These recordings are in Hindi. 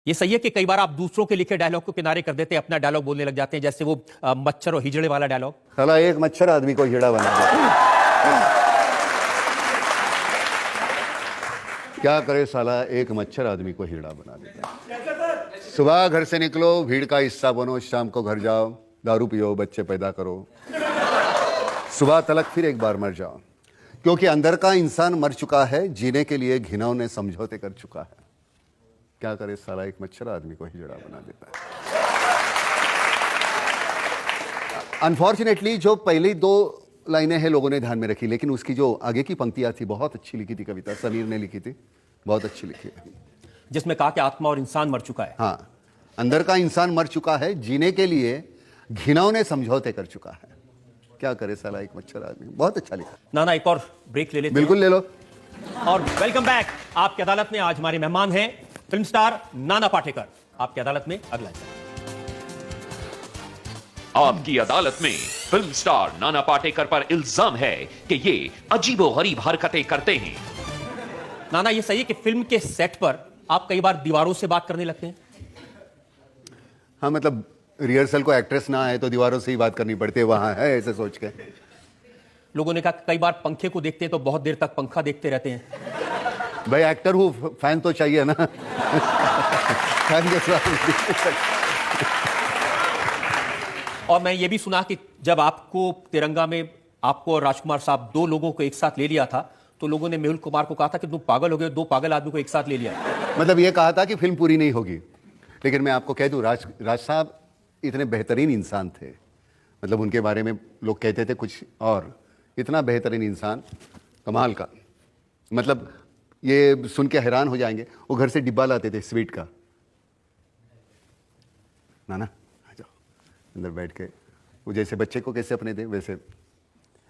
ये सही है कि कई बार आप दूसरों के लिखे डायलॉग को किनारे कर देते हैं, अपना डायलॉग बोलने लग जाते हैं, जैसे वो मच्छर और हिजड़े वाला डायलॉग। साला एक मच्छर आदमी को हिजड़ा बना दिया। क्या करे साला, एक मच्छर आदमी को हिजड़ा बना देता। सुबह घर से निकलो, भीड़ का हिस्सा बनो, शाम को घर जाओ, दारू पियो, बच्चे पैदा करो, सुबह तलक फिर एक बार मर जाओ, क्योंकि अंदर का इंसान मर चुका है, जीने के लिए घिनौने समझौते कर चुका है। क्या करे साला, एक मच्छर आदमी को हिजड़ा बना देता है। अनफॉर्चुनेटली जो पहली दो लाइनें हैं लोगों ने ध्यान में रखी, लेकिन उसकी जो आगे की पंक्तियां थी बहुत अच्छी लिखी थी, कविता समीर ने लिखी थी, बहुत अच्छी लिखी है, जिसमें कहा कि आत्मा और इंसान मर चुका है। हाँ, अंदर का इंसान मर चुका है, जीने के लिए घिनौने समझौते कर चुका है। क्या करे साला, एक मच्छर आदमी। बहुत अच्छा लिखा। नाना एक और ब्रेक ले लेते हैं। बिल्कुल ले लो। और वेलकम बैक आपकी अदालत में। आज हमारे मेहमान हैं फिल्म स्टार नाना पाटेकर। आपकी अदालत में अगला हिस्सा। आपकी अदालत में फिल्म स्टार नाना पाटेकर पर इल्जाम है कि ये अजीबोगरीब हरकतें करते हैं। नाना ये सही है कि फिल्म के सेट पर आप कई बार दीवारों से बात करने लगते हैं? हाँ, मतलब रिहर्सल को एक्ट्रेस ना आए तो दीवारों से ही बात करनी पड़ती है, वहां है ऐसे सोच के। लोगों ने कहा कई बार पंखे को देखते हैं तो बहुत देर तक पंखा देखते रहते हैं। भाई एक्टर हूं, फैन तो चाहिए ना। फैन के साथ। और मैं ये भी सुना कि जब आपको तिरंगा में आपको और राजकुमार साहब दो लोगों को एक साथ ले लिया था तो लोगों ने मेहुल कुमार को कहा था कि तुम पागल हो गए, दो पागल आदमी को एक साथ ले लिया। मतलब ये कहा था कि फिल्म पूरी नहीं होगी, लेकिन मैं आपको कह दूं, राज साहब इतने बेहतरीन इंसान थे। मतलब उनके बारे में लोग कहते थे कुछ और, इतना बेहतरीन इंसान, कमाल का। मतलब ये सुन के हैरान हो जाएंगे, वो घर से डिब्बा लाते थे स्वीट का। नाना आ जाओ, अंदर बैठ के, वो जैसे बच्चे को कैसे अपने थे वैसे,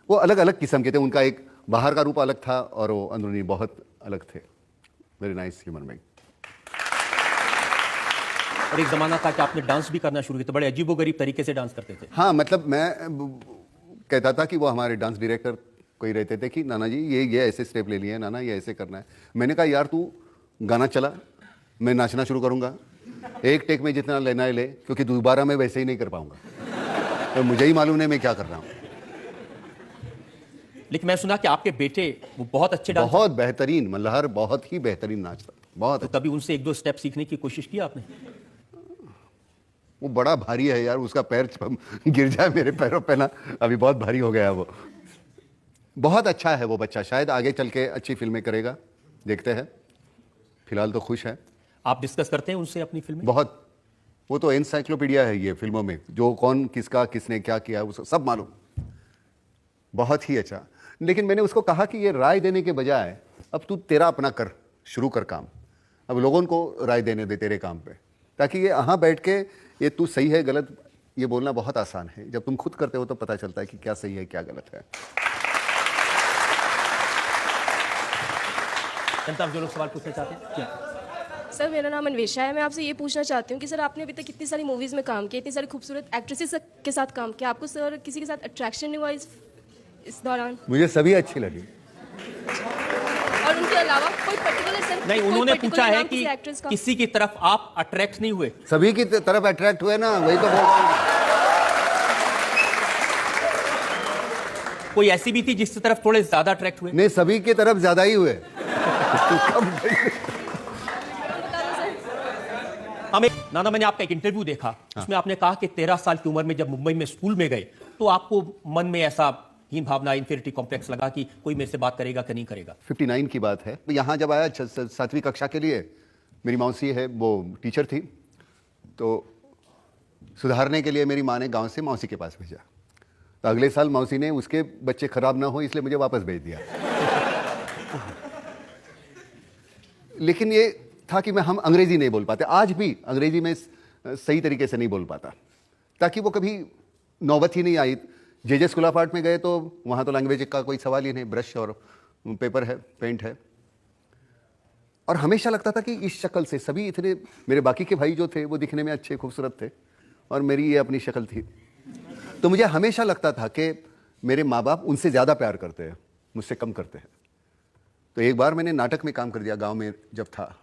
वो अलग अलग किस्म के थे। उनका एक बाहर का रूप अलग था और वो अंदरूनी बहुत अलग थे। Very nice human being. और एक जमाना था कि आपने डांस भी करना शुरू किया, तो बड़े अजीबोगरीब तरीके से डांस करते थे। हाँ, मतलब मैं कहता था कि वो हमारे डांस डायरेक्टर कोई रहते थे कि नाना जी ये ऐसे स्टेप ले लिए हैं, नाना ये ऐसे करना है। मैंने कहा यार तू गाना चला, मैं नाचना शुरू करूंगा, एक टेक में जितना लेना है ले, क्योंकि दोबारा मैं वैसे ही नहीं कर पाऊंगा, तो मुझे ही मालूम नहीं मैं क्या कर रहा हूँ। लेकिन मैं सुना कि आपके बेटे वो बहुत अच्छे डांस, बहुत बेहतरीन, मल्हार बहुत ही बेहतरीन नाचता, बहुत। तो कभी उनसे एक दो स्टेप सीखने की कोशिश की आपने? वो बड़ा भारी है यार, उसका पैर गिर जाए मेरे पैरों पे ना, अभी बहुत भारी हो गया वो। बहुत अच्छा है वो बच्चा, शायद आगे चल के अच्छी फिल्में करेगा, देखते हैं। फिलहाल तो खुश है। आप डिस्कस करते हैं उनसे अपनी फिल्में? बहुत, वो तो एनसाइक्लोपीडिया है ये फिल्मों में, जो कौन किसका किसने क्या किया है वो सब मालूम। बहुत ही अच्छा। लेकिन मैंने उसको कहा कि ये राय देने के बजाय अब तू तेरा अपना कर, शुरू कर काम, अब लोगों को राय देने दे तेरे काम पे, ताकि ये यहाँ बैठ के ये तू सही है गलत ये बोलना बहुत आसान है, जब तुम खुद करते हो तो पता चलता है कि क्या सही है क्या गलत है। जनता जो लोग सवाल पूछना चाहते हैं क्या? सर मेरा नाम अन्वेषा है। मैं आपसे ये पूछना चाहती हूँ कि सर आपने अभी तक कितनी सारी मूवीज़ में काम किया, इतनी सारी खूबसूरत एक्ट्रेसेस के साथ काम किया, आपको सर किसी के साथ अट्रैक्शन नहीं हुआ इस दौरान? मुझे सभी अच्छी लगी। और उनके अलावा कोई पर्टिकुलर सर? नहीं, उन्होंने पूछा है कि किसी की तरफ आप अट्रैक्ट नहीं हुए? सभी की तरफ अट्रैक्ट हुए ना, वही तो बोल रहा हूं। कोई ऐसी भी थी जिसकी तरफ थोड़े ज्यादा अट्रैक्ट हुए? नहीं, सभी की तरफ ज्यादा ही हुए। हमें नाना, मैंने आपका एक इंटरव्यू देखा, उसमें आपने कहा कि 13 साल की उम्र में जब मुंबई में स्कूल में गए तो आपको मन में ऐसा हीन भावना, इंफीरियरिटी कॉम्प्लेक्स लगा कि कोई मेरे से बात करेगा कि नहीं करेगा। 59 की बात है। यहाँ जब आया 7वीं कक्षा के लिए, मेरी मौसी है वो टीचर थी, तो सुधारने के लिए मेरी माँ ने गांव से मौसी के पास भेजा। तो अगले साल मौसी ने उसके बच्चे खराब ना हो इसलिए मुझे वापस भेज दिया। लेकिन ये था कि हम अंग्रेजी नहीं बोल पाते, आज भी अंग्रेजी में सही तरीके से नहीं बोल पाता, ताकि वो कभी नौबत ही नहीं आई। जे स्कूल ऑफ आर्ट में गए तो वहाँ तो लैंग्वेज का कोई सवाल ही नहीं, ब्रश और पेपर है, पेंट है। और हमेशा लगता था कि इस शक्ल से सभी इतने, मेरे बाकी के भाई जो थे वो दिखने में अच्छे खूबसूरत थे और मेरी ये अपनी शक्ल थी। तो मुझे हमेशा लगता था कि मेरे माँ बाप उनसे ज़्यादा प्यार करते हैं, मुझसे कम करते हैं। तो एक बार मैंने नाटक में काम कर दिया गाँव में जब था,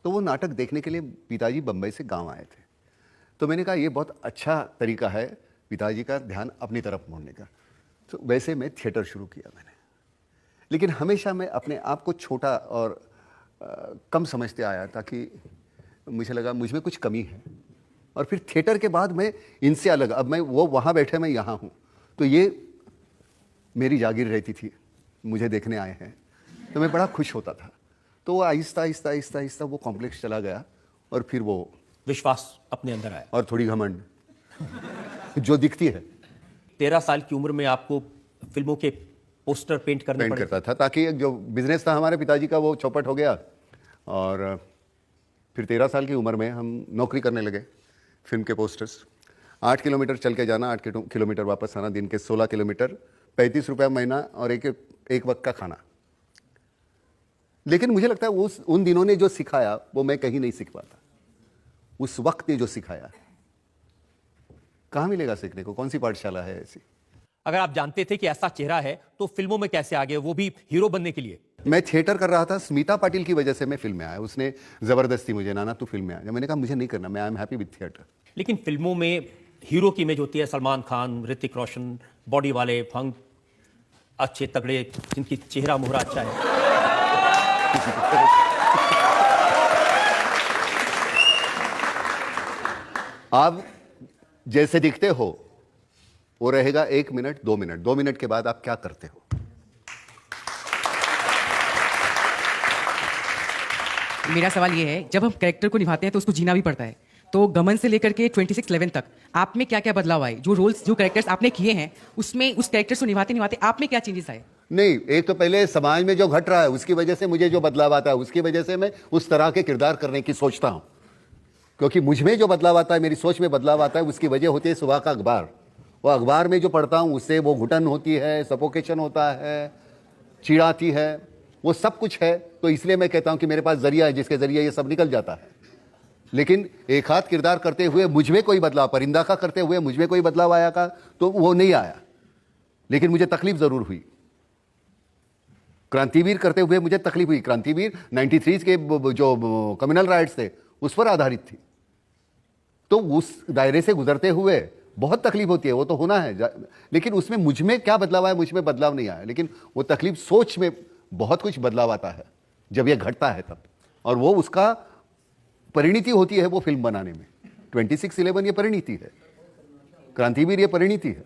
तो वो नाटक देखने के लिए पिताजी बम्बई से गांव आए थे। तो मैंने कहा ये बहुत अच्छा तरीका है पिताजी का ध्यान अपनी तरफ मोड़ने का। तो वैसे मैं थिएटर शुरू किया मैंने। लेकिन हमेशा मैं अपने आप को छोटा और कम समझते आया, ताकि मुझे लगा मुझ में कुछ कमी है। और फिर थिएटर के बाद मैं इनसे अलग, अब मैं वो वहाँ बैठे मैं यहाँ हूँ, तो ये मेरी जागीर रहती थी, मुझे देखने आए हैं, तो मैं बड़ा खुश होता था। तो वो आहिस्ता आहिस्ता आहिस्ता आहिस्ता वो कॉम्प्लेक्स चला गया, और फिर वो विश्वास अपने अंदर आया और थोड़ी घमंड जो दिखती है। 13 साल की उम्र में आपको फिल्मों के पोस्टर पेंट करने पेंट पड़े? करता था, ताकि जो बिजनेस था हमारे पिताजी का वो चौपट हो गया। और फिर 13 साल की उम्र में हम नौकरी करने लगे फिल्म के पोस्टर्स। 8 किलोमीटर चल के जाना, 8 किलोमीटर वापस आना, दिन के 16 किलोमीटर, 35 रुपया महीना, और एक वक्त का खाना। लेकिन मुझे लगता है उन दिनों ने जो सिखाया वो मैं कहीं नहीं सीख पाता। उस वक्त ने जो सिखाया कहाँ मिलेगा सीखने को, कौन सी पाठशाला है ऐसी। अगर आप जानते थे कि ऐसा चेहरा है तो फिल्मों में कैसे आ गए, वो भी हीरो बनने के लिए? मैं थिएटर कर रहा था, स्मिता पाटिल की वजह से मैं फिल्म में आया। उसने जबरदस्ती मुझे, नाना तू फिल्म में आ जा। मैंने कहा मुझे नहीं करना, मैं I am happy with theatre. लेकिन फिल्मों में हीरो की इमेज होती है सलमान खान, ऋतिक रोशन, बॉडी वाले, फंग, अच्छे तगड़े, जिनकी चेहरा मोहरा अच्छा है। आप जैसे दिखते हो वो रहेगा 1 मिनट, 2 मिनट, 2 मिनट के बाद आप क्या करते हो। मेरा सवाल ये है, जब हम कैरेक्टर को निभाते हैं तो उसको जीना भी पड़ता है। तो गमन से लेकर के 2611 तक आप में क्या क्या बदलाव आए? जो रोल्स, जो कैरेक्टर्स आपने किए हैं, उसमें उस कैरेक्टर्स को निभाते निभाते आप में क्या चेंजेस आए? नहीं, एक तो पहले समाज में जो घट रहा है उसकी वजह से मुझे जो बदलाव आता है, उसकी वजह से मैं उस तरह के किरदार करने की सोचता हूं। क्योंकि मुझ में जो बदलाव आता है, मेरी सोच में बदलाव आता है, उसकी वजह होती है सुबह का अखबार। वो अखबार में जो पढ़ता हूं उससे वो घुटन होती है, सफोकेशन होता है, चिढ़ आती है, वो सब कुछ है। तो इसलिए मैं कहता हूं कि मेरे पास जरिया है जिसके जरिए ये सब निकल जाता है। लेकिन एक हाथ किरदार करते हुए मुझ में कोई बदलाव, परिंदा का करते हुए मुझ में कोई बदलाव आया का तो वो नहीं आया। लेकिन मुझे तकलीफ जरूर हुई। क्रांतिवीर करते हुए मुझे तकलीफ हुई। क्रांतिवीर 93 के जो कम्युनल राइट्स थे उस पर आधारित थी। तो उस दायरे से गुजरते हुए बहुत तकलीफ होती है, वो तो होना है। लेकिन उसमें मुझ में क्या बदलाव आया? मुझ में बदलाव नहीं आया। लेकिन वो तकलीफ, सोच में बहुत कुछ बदलाव आता है जब ये घटता है तब। और वो उसका परिणति होती है वो फिल्म बनाने में। 2611 ये परिणति है, क्रांतिवीर ये परिणति है।